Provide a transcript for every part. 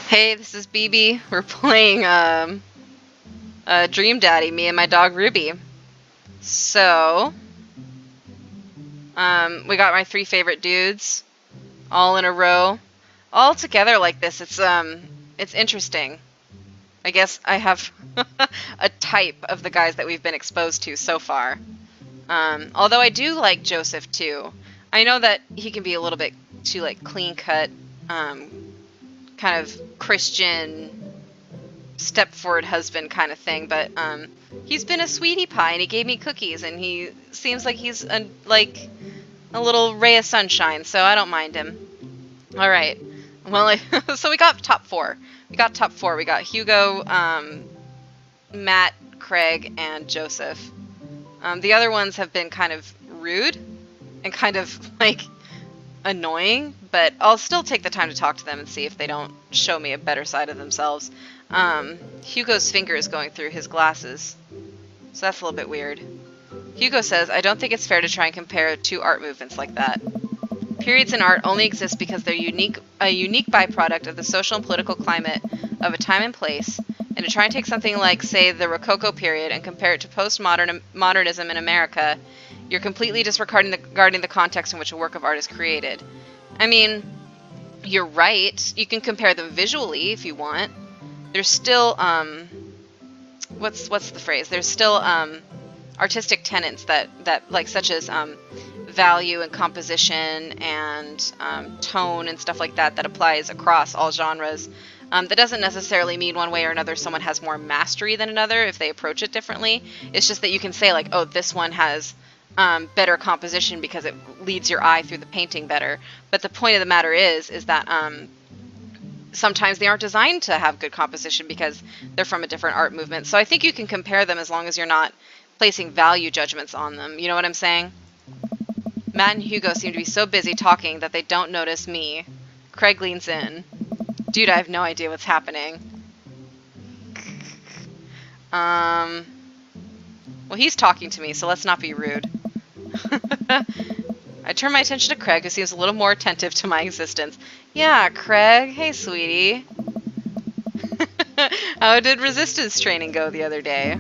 Hey, this is Beebee. We're playing Dream Daddy, me and my dog Ruby. So, we got my three favorite dudes all in a row, all together like this. It's interesting. I guess I have a type of the guys that we've been exposed to so far. Although I do like Joseph too. I know that he can be a little bit too like clean cut, kind of Christian Stepford husband kind of thing, but he's been a sweetie pie and he gave me cookies and he seems like he's like a little ray of sunshine, so I don't mind him. All right, well, so we got top four. We got Hugo, Matt, Craig, and Joseph. The other ones have been kind of rude and kind of like annoying, but I'll still take the time to talk to them and see if they don't show me a better side of themselves. Hugo's finger is going through his glasses, so that's a little bit weird. Hugo says, I don't think it's fair to try and compare two art movements like that. Periods in art only exist because they're a unique byproduct of the social and political climate of a time and place, and to try and take something like, say, the Rococo period and compare it to postmodernism in America, you're completely disregarding the context in which a work of art is created. I mean, you're right. You can compare them visually if you want. There's still, what's the phrase? There's still artistic tenets that like, such as value and composition and tone and stuff like that applies across all genres. That doesn't necessarily mean one way or another someone has more mastery than another if they approach it differently. It's just that you can say, like, oh, this one has better composition because it leads your eye through the painting better. But the point of the matter is that sometimes they aren't designed to have good composition because they're from a different art movement. So I think you can compare them as long as you're not placing value judgments on them. You know what I'm saying? Matt and Hugo seem to be so busy talking that they don't notice me. Craig leans in. Dude, I have no idea what's happening. Well, he's talking to me, so let's not be rude. I turn my attention to Craig, who seems a little more attentive to my existence. Yeah, Craig. Hey, sweetie. How did resistance training go the other day?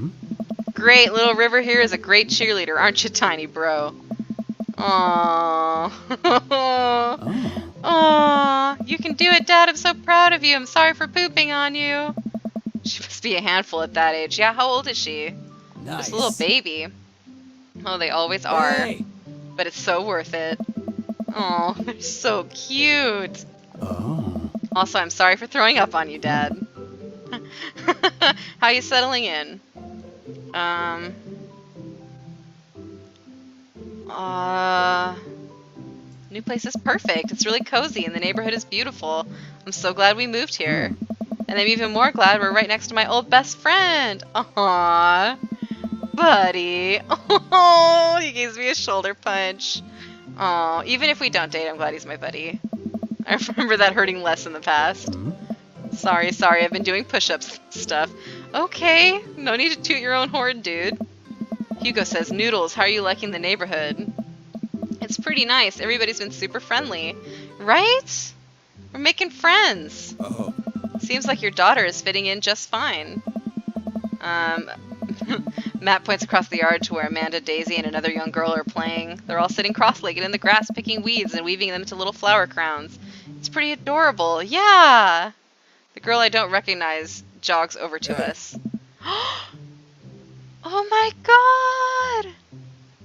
Great. Little River here is a great cheerleader, aren't you, tiny bro? Aww. Aww. You can do it, Dad. I'm so proud of you. I'm sorry for pooping on you. She must be a handful at that age. Yeah, how old is she? Nice. Just a little baby. Oh, they always are. Hey. But it's so worth it. Oh, they're so cute. Oh. Also, I'm sorry for throwing up on you, Dad. How you settling in? New place is perfect. It's really cozy and the neighborhood is beautiful. I'm so glad we moved here. And I'm even more glad we're right next to my old best friend. Aww. Buddy. Oh, he gives me a shoulder punch. Oh, even if we don't date, I'm glad he's my buddy. I remember that hurting less in the past. Sorry, I've been doing push-ups and stuff. Okay, no need to toot your own horn, dude. Hugo says, Noodles, how are you liking the neighborhood? It's pretty nice. Everybody's been super friendly. Right? We're making friends. Oh. Seems like your daughter is fitting in just fine. Matt points across the yard to where Amanda, Daisy, and another young girl are playing. They're all sitting cross-legged in the grass, picking weeds and weaving them into little flower crowns. It's pretty adorable. Yeah! The girl I don't recognize jogs over to us. Oh my god!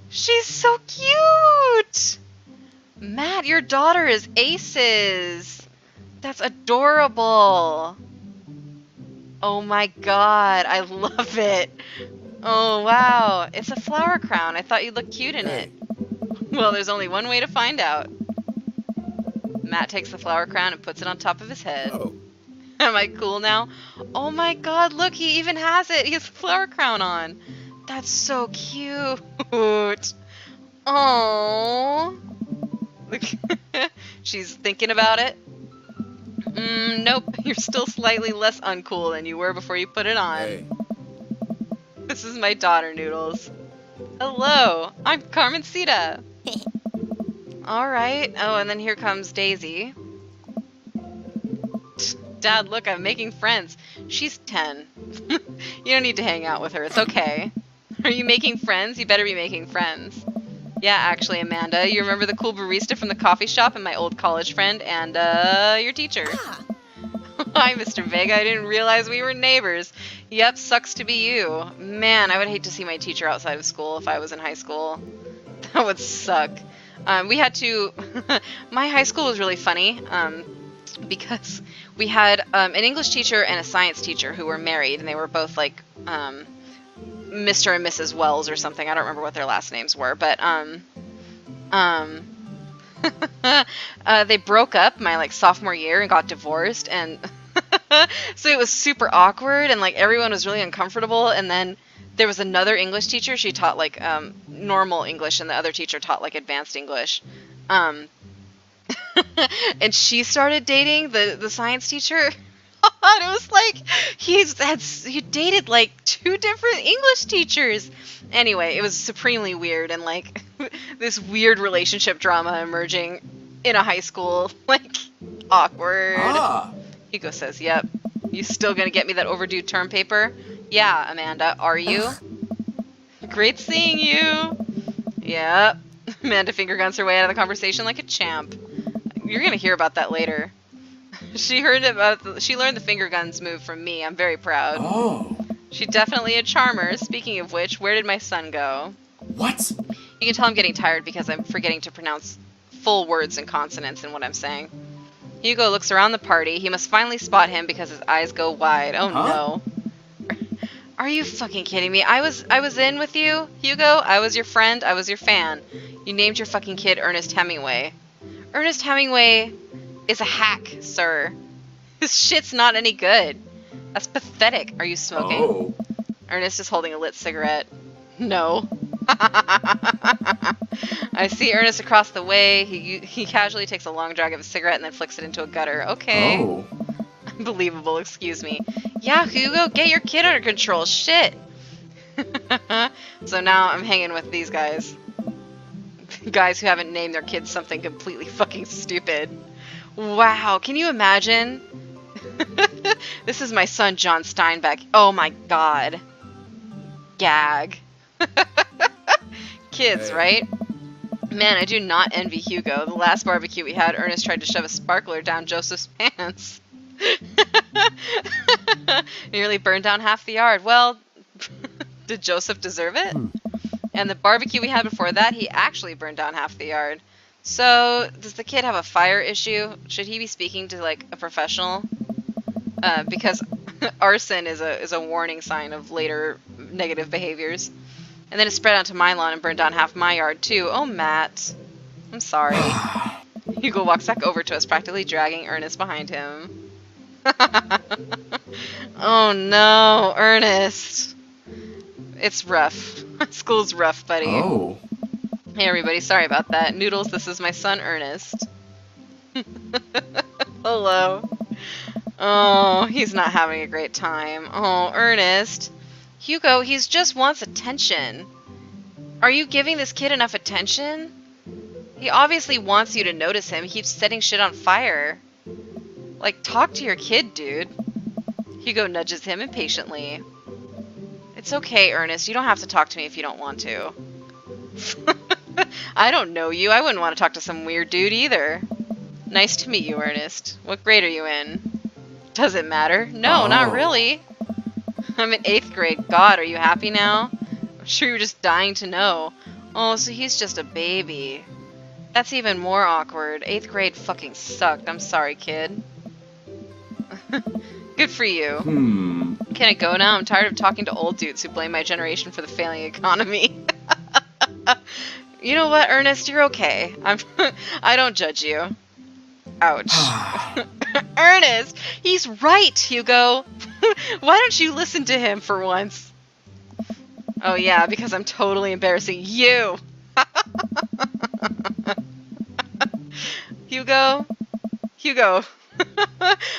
She's so cute! Matt, your daughter is Aces! That's adorable! Oh my god, I love it! Oh wow, it's a flower crown. I thought you'd look cute in it. Well, there's only one way to find out. Matt takes the flower crown and puts it on top of his head. Oh. Am I cool now? Oh my god, look, he even has it! He has a flower crown on! That's so cute! Oh, look, she's thinking about it. Nope, you're still slightly less uncool than you were before you put it on. Hey. This is my daughter, Noodles. Hello, I'm Carmencita. Alright. Oh, and then here comes Daisy. Dad, look, I'm making friends. She's 10. You don't need to hang out with her. It's okay. Are you making friends? You better be making friends. Yeah, actually, Amanda, you remember the cool barista from the coffee shop and my old college friend and, your teacher? Hi, Mr. Vega. I didn't realize we were neighbors. Yep, sucks to be you. Man, I would hate to see my teacher outside of school if I was in high school. That would suck. We had to... My high school was really funny, because we had an English teacher and a science teacher who were married, and they were both, like, Mr. and Mrs. Wells or something. I don't remember what their last names were, but, they broke up my, like, sophomore year and got divorced, and so it was super awkward, and, like, everyone was really uncomfortable, and then there was another English teacher. She taught, like, normal English, and the other teacher taught, like, advanced English. And she started dating the science teacher. And it was like he dated like 2 different English teachers. Anyway, it was supremely weird, and like this weird relationship drama emerging in a high school, like awkward. Hugo says, "Yep. You still gonna get me that overdue term paper?" "Yeah, Amanda. Are you?" "Great seeing you." "Yep." Amanda finger guns her way out of the conversation like a champ. You're gonna hear about that later. She learned the finger guns move from me. I'm very proud. Oh. She's definitely a charmer. Speaking of which, where did my son go? What? You can tell I'm getting tired because I'm forgetting to pronounce full words and consonants in what I'm saying. Hugo looks around the party. He must finally spot him because his eyes go wide. Oh no. Are you fucking kidding me? I was in with you, Hugo. I was your friend. I was your fan. You named your fucking kid Ernest Hemingway. Ernest Hemingway is a hack, sir. His shit's not any good. That's pathetic. Are you smoking? Oh. Ernest is holding a lit cigarette. No. I see Ernest across the way. He casually takes a long drag of a cigarette and then flicks it into a gutter. Okay. Oh. Unbelievable, excuse me. Yeah, Hugo, get your kid under control. Shit. So now I'm hanging with these guys. Guys who haven't named their kids something completely fucking stupid. Wow, can you imagine? This is my son, John Steinbeck. Oh my god. Gag. Kids, Hey. right? Man, I do not envy Hugo. The last barbecue we had, Ernest tried to shove a sparkler down Joseph's pants. Nearly burned down half the yard. Well, did Joseph deserve it? And the barbecue we had before that, he actually burned down half the yard. So, does the kid have a fire issue? Should he be speaking to, like, a professional? Because arson is a warning sign of later negative behaviors. And then it spread onto my lawn and burned down half my yard, too. Oh, Matt. I'm sorry. Hugo walks back over to us, practically dragging Ernest behind him. Oh, no, Ernest. It's rough. School's rough, buddy. Oh. Hey everybody, sorry about that. Noodles, this is my son Ernest. Hello. Oh, he's not having a great time. Oh, Ernest. Hugo, he just wants attention. Are you giving this kid enough attention? He obviously wants you to notice him. He keeps setting shit on fire. Like, talk to your kid, dude. Hugo nudges him impatiently. It's okay, Ernest. You don't have to talk to me if you don't want to. I don't know you. I wouldn't want to talk to some weird dude either. Nice to meet you, Ernest. What grade are you in? Does it matter? No, not really. I'm in 8th grade. God, are you happy now? I'm sure you're just dying to know. Oh, so he's just a baby. That's even more awkward. 8th grade fucking sucked. I'm sorry, kid. Good for you. Can I go now? I'm tired of talking to old dudes who blame my generation for the failing economy. You know what, Ernest? You're okay. I don't judge you. Ouch. Ernest! He's right, Hugo! Why don't you listen to him for once? Oh yeah, because I'm totally embarrassing you! Hugo? Hugo.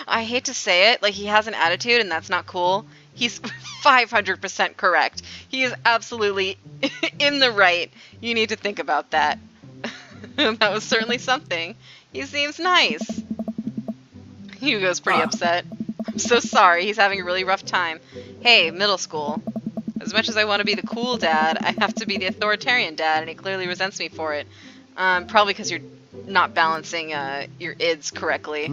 I hate to say it, like, he has an attitude and that's not cool. He's 500% correct. He is absolutely in the right. You need to think about that. That was certainly something. He seems nice. Hugo's pretty upset. I'm so sorry, he's having a really rough time. Hey, middle school. As much as I want to be the cool dad, I have to be the authoritarian dad, and he clearly resents me for it. Probably because you're not balancing your ids correctly.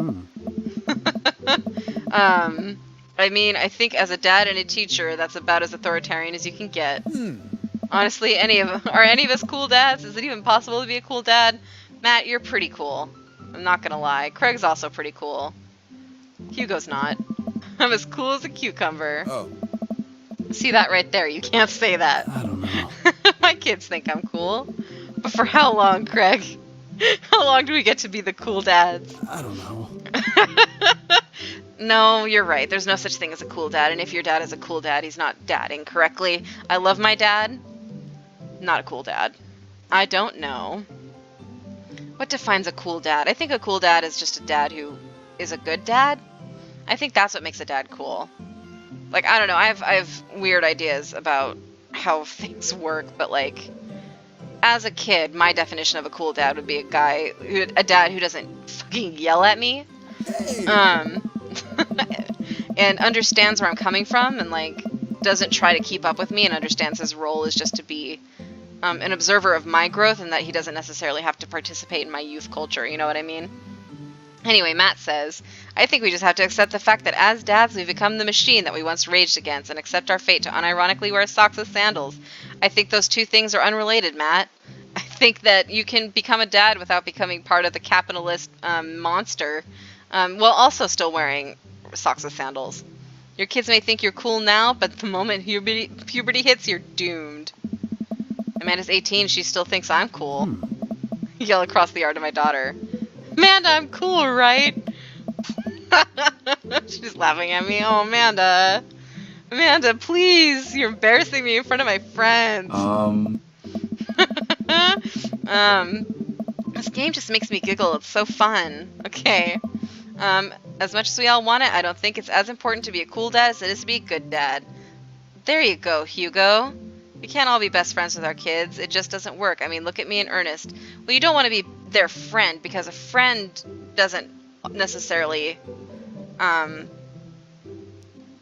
I mean, I think as a dad and a teacher, that's about as authoritarian as you can get. Honestly, are any of us cool dads? Is it even possible to be a cool dad? Matt, you're pretty cool. I'm not gonna lie. Craig's also pretty cool. Hugo's not. I'm as cool as a cucumber. Oh. See that right there? You can't say that. I don't know. My kids think I'm cool. But for how long, Craig? How long do we get to be the cool dads? I don't know. No, you're right. There's no such thing as a cool dad. And if your dad is a cool dad, he's not dadding correctly. I love my dad. Not a cool dad. I don't know. What defines a cool dad? I think a cool dad is just a dad who is a good dad. I think that's what makes a dad cool. Like, I don't know. I have weird ideas about how things work, but like, as a kid, my definition of a cool dad would be a dad who doesn't fucking yell at me. And understands where I'm coming from, and like doesn't try to keep up with me, and understands his role is just to be an observer of my growth, and that he doesn't necessarily have to participate in my youth culture, you know what I mean? Anyway, Matt says, I think we just have to accept the fact that as dads we've become the machine that we once raged against, and accept our fate to unironically wear socks with sandals. I think those two things are unrelated, Matt. I think that you can become a dad without becoming part of the capitalist monster, while also still wearing socks with sandals. Your kids may think you're cool now, but the moment puberty hits, you're doomed. Amanda's 18, she still thinks I'm cool. Yell across the yard to my daughter. Amanda, I'm cool, right? She's laughing at me. Oh, Amanda. Amanda, please. You're embarrassing me in front of my friends. This game just makes me giggle. It's so fun. Okay. As much as we all want it, I don't think it's as important to be a cool dad as it is to be a good dad. There you go, Hugo. We can't all be best friends with our kids. It just doesn't work. I mean, look at me and Ernest. Well, you don't want to be their friend, because a friend doesn't necessarily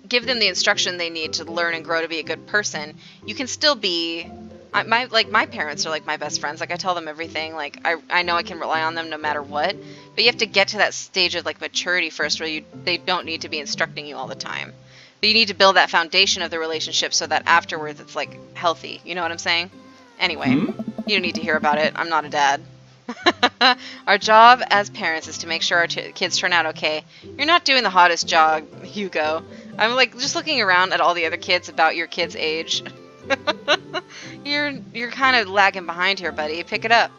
give them the instruction they need to learn and grow to be a good person. You can still be... my parents are like my best friends. Like, I tell them everything. Like, I know I can rely on them no matter what. But you have to get to that stage of like maturity first, where they don't need to be instructing you all the time. But you need to build that foundation of the relationship so that afterwards it's like healthy. You know what I'm saying? Anyway, you don't need to hear about it. I'm not a dad. Our job as parents is to make sure our kids turn out okay. You're not doing the hottest job, Hugo. I'm like just looking around at all the other kids about your kid's age. You're kind of lagging behind here, buddy. Pick it up.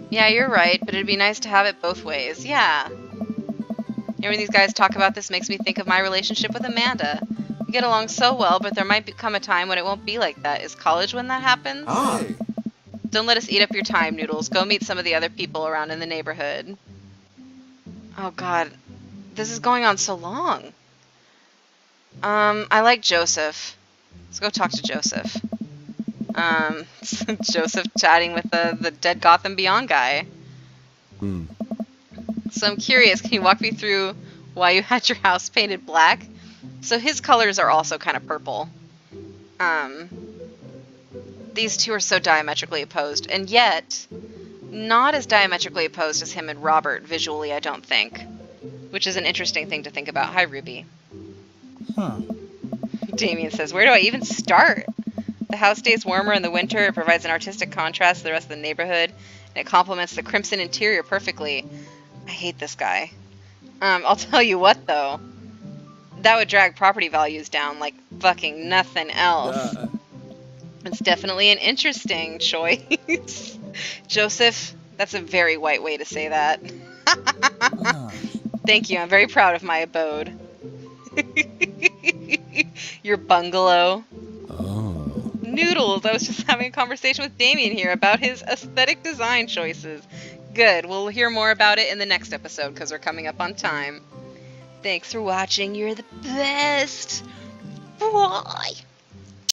Yeah, you're right, but it'd be nice to have it both ways. Yeah. Hearing these guys talk about this makes me think of my relationship with Amanda. We get along so well, but there might come a time when it won't be like that. Is college when that happens? Don't let us eat up your time, Noodles. Go meet some of the other people around in the neighborhood. Oh god, this is going on so long. I like Joseph. Let's go talk to Joseph. Joseph chatting with the dead Gotham Beyond guy. So I'm curious, can you walk me through why you had your house painted black? So his colors are also kind of purple. These two are so diametrically opposed, and yet not as diametrically opposed as him and Robert visually, I don't think. Which is an interesting thing to think about. Hi, Ruby. Damien says, where do I even start? The house stays warmer in the winter, it provides an artistic contrast to the rest of the neighborhood, and it complements the crimson interior perfectly. I hate this guy. I'll tell you what, though. That would drag property values down like fucking nothing else. It's definitely an interesting choice. Joseph, that's a very white way to say that. Thank you, I'm very proud of my abode. Your bungalow. Noodles, I was just having a conversation with Damien here about his aesthetic design choices. Good, we'll hear more about it in the next episode because we're coming up on time. Thanks for watching, you're the best. Bye.